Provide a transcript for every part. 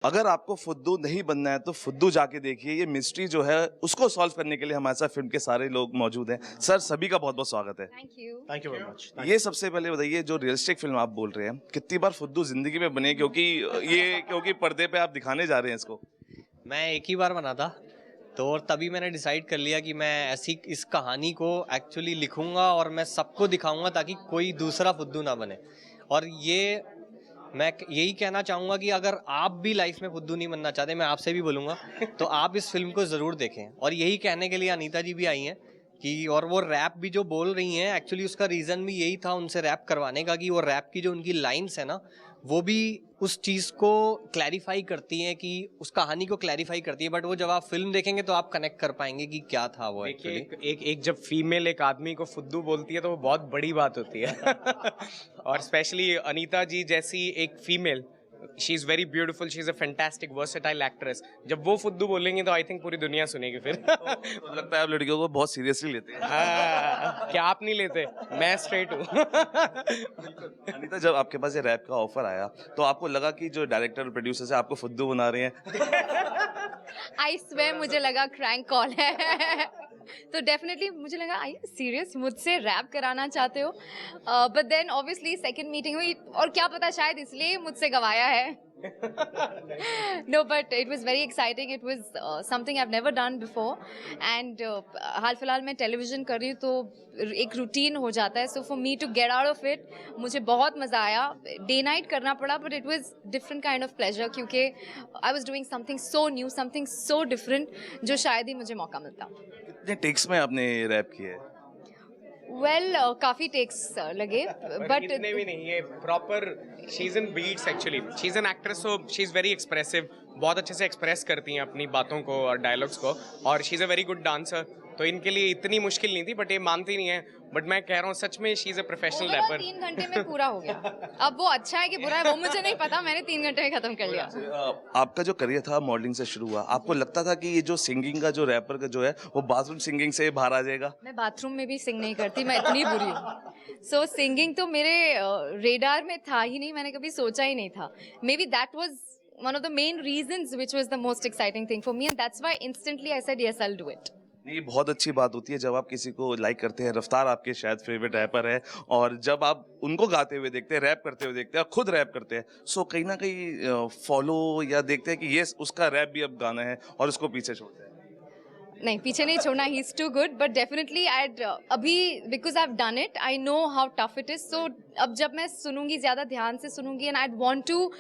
अगर आपको फुद्दू नहीं बनना है तो फुद्दू जाके देखिए। ये मिस्ट्री जो है उसको सॉल्व करने के लिए हमारे साथ फिल्म के सारे लोग मौजूद हैं। सर सभी का बहुत बहुत स्वागत है। Thank you very much. ये सबसे पहले बताइए, जो रियलिस्टिक फिल्म आप बोल रहे हैं, कितनी बार फुद्दू जिंदगी में बने? क्योंकि पर्दे पे आप दिखाने जा रहे हैं इसको। मैं एक ही बार बना था तो, और तभी मैंने डिसाइड कर लिया कि मैं ऐसी इस कहानी को एक्चुअली लिखूंगा और मैं सबको दिखाऊंगा ताकि कोई दूसरा फुद्दू ना बने। और ये मैं यही कहना चाहूँगा कि अगर आप भी लाइफ में फुद्दू नहीं बनना चाहते, मैं आपसे भी बोलूँगा तो आप इस फिल्म को ज़रूर देखें। और यही कहने के लिए अनीता जी भी आई हैं कि, और वो रैप भी जो बोल रही हैं, एक्चुअली उसका रीज़न भी यही था उनसे रैप करवाने का, कि वो रैप की जो उनकी लाइन्स है ना, वो भी उस चीज़ को क्लैरिफाई करती हैं, कि उस कहानी को क्लैरिफाई करती है। बट वो जब आप फिल्म देखेंगे तो आप कनेक्ट कर पाएंगे कि क्या था वो। देखिए, एक जब फीमेल एक आदमी को फुद्दू बोलती है तो वो बहुत बड़ी बात होती है और स्पेशली अनीता जी जैसी एक female, she is very beautiful, she is a fantastic versatile actress. जब वो फुद्दू बोलेंगी तो आई थिंक पूरी दुनिया सुनेगी फिर तो लगता है आप लड़कियों को बहुत सीरियसली लेते हैं। क्या आप नहीं लेते? मैं स्ट्रेट हूँ अनीता, जब आपके पास ये रैप का ऑफर आया तो आपको लगा कि जो डायरेक्टर और प्रोड्यूसर है आपको फुद्दू बना रहे हैं? आई स्वेयर मुझे लगा क्रैंक कॉल है तो डेफिनेटली मुझे लगा आई सीरियस मुझसे रैप कराना चाहते हो। But then obviously second meeting हुई और क्या पता शायद इसलिए मुझसे गवाया है। No, but it was very exciting. It was something I've never done before. And हाल फिलहाल मैं टेलीविज़न कर रही हूँ तो एक रूटीन हो जाता है. So for me to get out of it, मुझे बहुत मज़ा आया. Day night करना पड़ा, but it was different kind of pleasure क्योंकि I was doing something so new, something so different जो शायद ही मुझे मौका मिलता. कितने टेक्स में आपने रैप किए है? Well, काफ़ी टेक्स लगे, but इतने भी नहीं, ये proper she is in beats actually. She is an actress, so she is very expressive, बहुत अच्छे से एक्सप्रेस करती हैं अपनी बातों को और डायलॉग्स को, और she is a very good dancer. तो इनके लिए इतनी मुश्किल नहीं थी, बट ये मानती नहीं है। बट मैं कह रहा हूँ सच में she is a professional rapper. 3 घंटे में पूरा हो गया. अब वो अच्छा है कि बुरा है वो मुझे नहीं पता, मैंने 3 घंटे में खत्म कर लिया. आपका जो करियर था मॉडलिंग से शुरू हुआ, आपको लगता था कि ये जो सिंगिंग का जो रैपर का जो है वो बाथरूम सिंगिंग से बाहर आ जाएगा? मैं बाथरूम में भी सिंग नहीं करती, मैं इतनी बुरी हूँ. सो सिंगिंग तो मेरे रेडार में था ही नहीं, मैंने कभी सोचा ही नहीं था. May be that was one of the main reasons which was the most exciting thing for me, and that's why instantly I said yes, I'll do it. ये बहुत अच्छी बात होती है जब आप किसी को लाइक करते हैं। रफ्तार आपके शायद फेवरेट रैपर है, और जब आप उनको गाते हुए देखते हैं, रैप करते हुए देखते हैं, खुद रैप करते हैं, सो कहीं ना कहीं फॉलो या देखते हैं कि ये उसका रैप भी अब गाना है और उसको पीछे छोड़ते हैं। नहीं, पीछे नहीं छोड़ना, he is too good, but definitely I अभी because I have done it, I know how tough it is. So अब जब मैं सुनूंगी, ज्यादा ध्यान से सुनूंगी, and I want to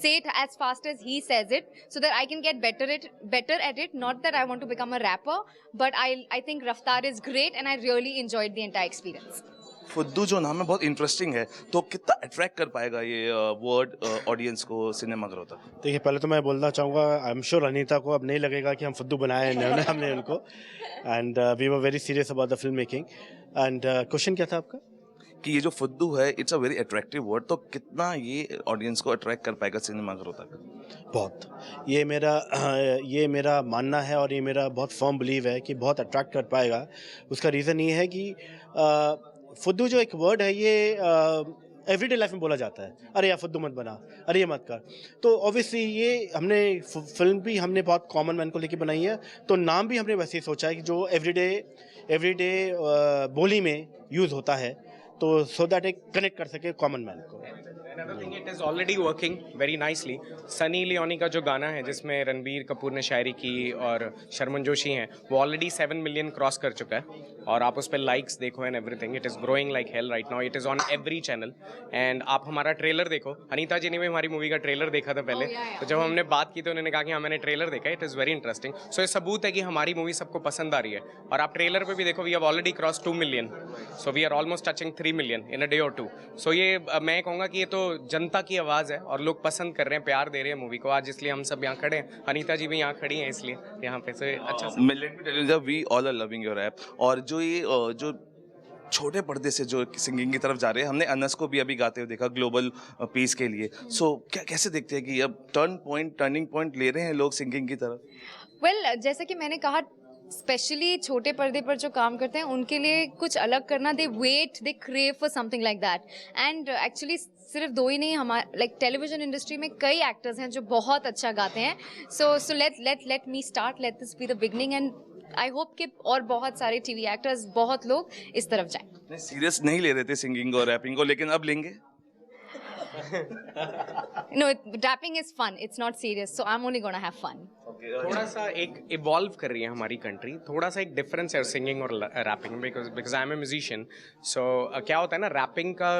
say it as fast as he says it so that I can get better at it. Not that I want to become a rapper, but I think Raftaar is great and I really enjoyed the entire experience. फुद्दू जो नाम है बहुत interesting है, तो कितना attract कर पाएगा ये वर्ड ऑडियंस को सिनेमाघरों तक? देखिए, पहले तो मैं बोलना चाहूँगा, आई एम श्योर अनीता को अब नहीं लगेगा कि हम फुद्दू बनाए हैं हमने उनको, and we were very serious about the film making. And question क्या था आपका? कि ये जो फुद्दू है it's a very attractive word, तो कितना ये ऑडियंस को अट्रैक्ट कर पाएगा सिनेमाघरों तक? बहुत. ये मेरा मानना है और ये मेरा बहुत फर्म बिलीव है कि बहुत अट्रैक्ट कर पाएगा. उसका रीज़न ये है कि फुद्दू जो एक वर्ड है, ये एवरीडे लाइफ में बोला जाता है. अरे यार फुद्दू मत बना, अरे ये मत कर. तो ऑब्वियसली ये हमने फिल्म भी हमने बहुत कॉमन मैन को लेके बनाई है, तो नाम भी हमने वैसे ही सोचा है कि जो एवरीडे बोली में यूज़ होता है, तो सो दैट एक कनेक्ट कर सके कॉमन मैन को. Another thing, it is already working very nicely. Sunny Leone का जो गाना है जिसमें रणबीर कपूर ने शायरी की और शर्मन जोशी हैं, वो ऑलरेडी 7 मिलियन क्रॉस कर चुका है, और आप उस पर लाइक्स देखो and everything. It is growing like hell right now. It is on every channel. And आप हमारा ट्रेलर देखो. अनीता जी ने भी हमारी मूवी का ट्रेलर देखा था पहले. तो जब हमने बात की तो उन्होंने कहा कि हाँ मैंने ट्रेलर देखा. It is very interesting. So ये सबूत है कि हमारी मूवी सबको पसंद आ रही है. और आप ट्रेलर पर भी देखो, we have already cross 2 million. So we are almost touching 3 million in a day और 2. सो ये मैं कहूँगा कि ये तो जनता की आवाज़ है और लोग पसंद कर रहे हैं, प्यार दे रहे हैं मूवी को आज, इसलिए हम सब यहाँ खड़े हैं. अनीता जी भी यहाँ खड़ी हैं इसलिए यहाँ पे. से अच्छा we all are loving your rap. और जो ये जो छोटे पर्दे से जो सिंगिंग की तरफ जा रहे हैं, हमने अनस को भी अभी गाते हुए देखा ग्लोबल पीस के लिए. सो कैसे देखते हैं कि अब टर्निंग पॉइंट ले रहे हैं लोग सिंगिंग की तरफ? वेल, जैसा कि मैंने कहा, स्पेशली छोटे पर्दे पर जो काम करते हैं उनके लिए कुछ अलग करना, they wait, they crave for something like that. And actually सिर्फ 2 ही नहीं, हमारे लाइक टेलीविजन इंडस्ट्री में कई एक्टर्स हैं जो बहुत अच्छा गाते हैं. So let me start, let this be the beginning and I hope कि और बहुत सारे टीवी एक्टर्स, बहुत लोग इस तरफ जाएं. नहीं, सीरियस नहीं ले रहे थे सिंगिंग और रैपिंग को, लेकिन अब लेंगे. No, rapping is fun. It's not serious. So I'm only gonna have fun. थोड़ा सा एक इवॉल्व कर रही है हमारी कंट्री, थोड़ा सा एक डिफरेंस है सिंगिंग और rapping, because I am a musician. So क्या होता है ना, रैपिंग का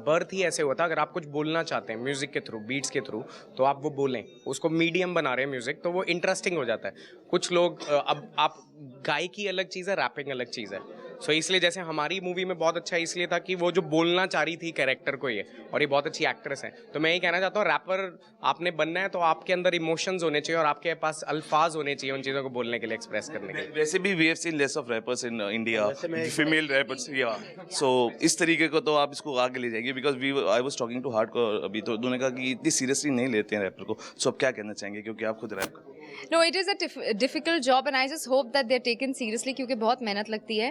बर्थ ही ऐसे होता है, अगर आप कुछ बोलना चाहते हैं म्यूजिक के थ्रू, बीट्स के थ्रू, तो आप वो बोलें, उसको मीडियम बना रहे हैं म्यूजिक, तो वो इंटरेस्टिंग हो जाता है. कुछ लोग अब आप गायकी अलग चीज़ है, रैपिंग अलग चीज़ है. सो इसलिए जैसे हमारी मूवी में बहुत अच्छा इसलिए था कि वो जो बोलना चाह रही थी कैरेक्टर को ये, और ये बहुत अच्छी एक्ट्रेस है. तो मैं ये कहना चाहता हूँ, रैपर आपने बनना है तो आपके अंदर इमोशंस होने चाहिए और आपके पास अल्फाज होने चाहिए उन चीज़ों को बोलने के लिए, एक्सप्रेस करने के लिए. वैसे भी we have seen less of rappers in India, female rappers. या सो इस तरीके को तो आप इसको आगे ले जाएंगे, because I was talking to hardcore अभी, तो उन्होंने कहा कि इतनी सीरियसली नहीं लेते हैं रैपर को. सो आप क्या कहना चाहेंगे, क्योंकि आप खुद रैप करते हैं. No, it is a difficult job and I just hope that they're taken seriously क्योंकि बहुत मेहनत लगती है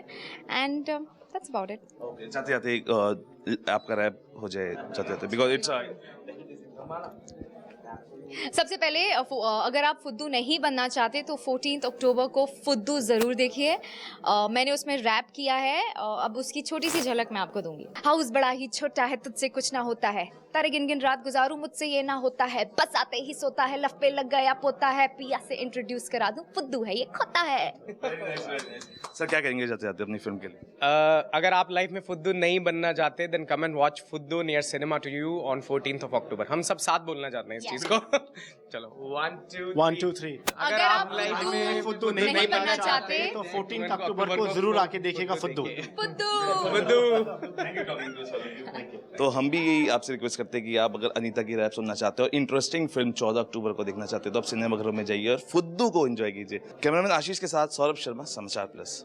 and that's about it. Okay, जाते जाते आपका रैप हो जाए जाते जाते, बिकॉज इट्स सबसे पहले अगर आप फुद्दू नहीं बनना चाहते तो 14 अक्टूबर को फुद्दू ज़रूर देखिए. मैंने उसमें रैप किया है, अब उसकी छोटी सी झलक मैं आपको दूंगी. हाउस बड़ा ही छोटा है, तुझसे कुछ ना होता है, तारे गिन गिन रात गुजारूं, मुझसे ये ना होता है, बस आते ही सोता है, लफ पे लग गया पोता है, पिया से इंट्रोड्यूस करा दूं, फुद्दू है ये खोता है. सर क्या कहेंगे जाते जाते अपनी फिल्म के लिए. अगर आप लाइफ में फुद्दू नहीं बनना चाहते, then come and watch Phuddu near cinema to you on 14th October. हम सब साथ बोलना चाहते हैं इस चीज़ को. चलो 1 2 3. अगर आप फुद्दू नहीं बनना चाहते तो 14 अक्टूबर को जरूर आके देखिएगा फुद्दू. तो हम भी यही आपसे रिक्वेस्ट करते हैं कि आप अगर अनीता की रैप सुनना चाहते हो, इंटरेस्टिंग फिल्म 14 अक्टूबर को देखना चाहते हो, तो आप सिनेमाघरों में जाइए और फुद्दू को एंजॉय कीजिए. कैमरामैन आशीष के साथ सौरभ शर्मा, समाचार प्लस.